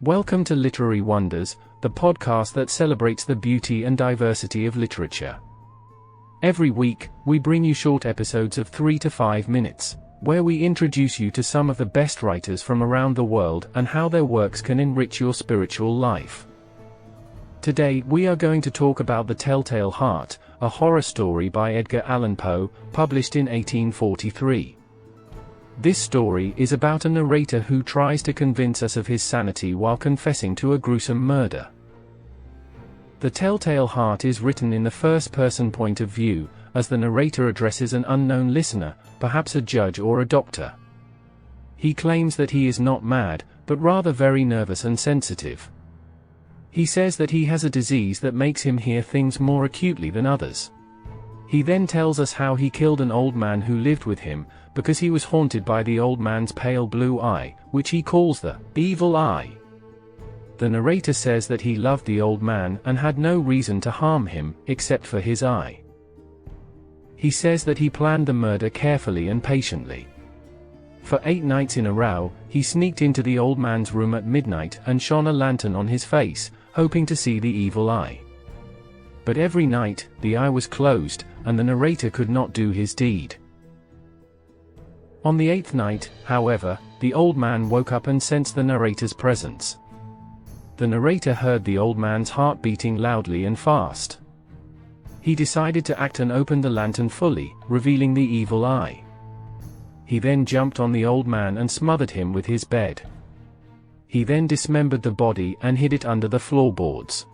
Welcome to Literary Wonders, the podcast that celebrates the beauty and diversity of literature. Every week, we bring you short episodes of 3 to 5 minutes, where we introduce you to some of the best writers from around the world and how their works can enrich your spiritual life. Today, we are going to talk about The Telltale Heart, a horror story by Edgar Allan Poe, published in 1843. This story is about a narrator who tries to convince us of his sanity while confessing to a gruesome murder. The Telltale Heart is written in the first-person point of view, as the narrator addresses an unknown listener, perhaps a judge or a doctor. He claims that he is not mad, but rather very nervous and sensitive. He says that he has a disease that makes him hear things more acutely than others. He then tells us how he killed an old man who lived with him, because he was haunted by the old man's pale blue eye, which he calls the evil eye. The narrator says that he loved the old man and had no reason to harm him, except for his eye. He says that he planned the murder carefully and patiently. For 8 nights in a row, he sneaked into the old man's room at midnight and shone a lantern on his face, hoping to see the evil eye. But every night, the eye was closed, and the narrator could not do his deed. On the 8th night, however, the old man woke up and sensed the narrator's presence. The narrator heard the old man's heart beating loudly and fast. He decided to act and opened the lantern fully, revealing the evil eye. He then jumped on the old man and smothered him with his bed. He then dismembered the body and hid it under the floorboards.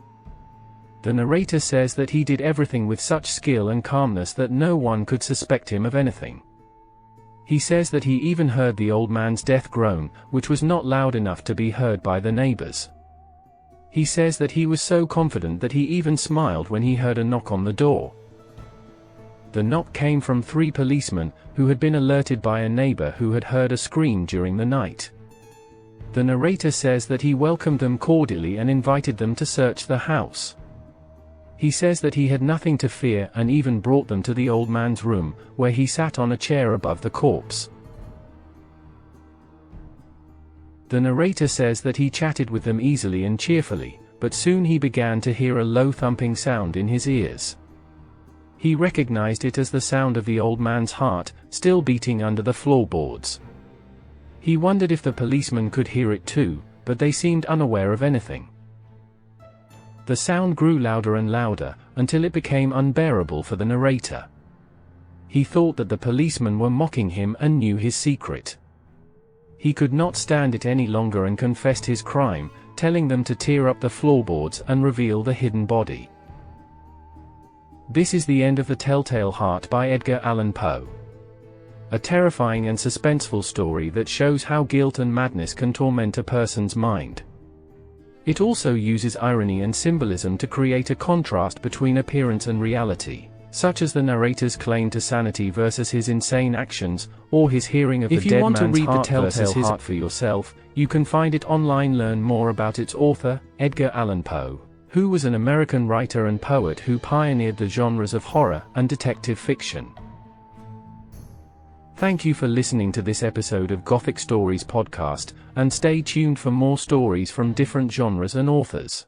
The narrator says that he did everything with such skill and calmness that no one could suspect him of anything. He says that he even heard the old man's death groan, which was not loud enough to be heard by the neighbors. He says that he was so confident that he even smiled when he heard a knock on the door. The knock came from 3 policemen, who had been alerted by a neighbor who had heard a scream during the night. The narrator says that he welcomed them cordially and invited them to search the house. He says that he had nothing to fear and even brought them to the old man's room, where he sat on a chair above the corpse. The narrator says that he chatted with them easily and cheerfully, but soon he began to hear a low thumping sound in his ears. He recognized it as the sound of the old man's heart, still beating under the floorboards. He wondered if the policemen could hear it too, but they seemed unaware of anything. The sound grew louder and louder, until it became unbearable for the narrator. He thought that the policemen were mocking him and knew his secret. He could not stand it any longer and confessed his crime, telling them to tear up the floorboards and reveal the hidden body. This is the end of The Telltale Heart by Edgar Allan Poe. A terrifying and suspenseful story that shows how guilt and madness can torment a person's mind. It also uses irony and symbolism to create a contrast between appearance and reality, such as the narrator's claim to sanity versus his insane actions, or his hearing of the dead man's heart. If you want to read The Telltale Heart for yourself, you can find it online. Learn more about its author, Edgar Allan Poe, who was an American writer and poet who pioneered the genres of horror and detective fiction. Thank you for listening to this episode of Gothic Stories podcast, and stay tuned for more stories from different genres and authors.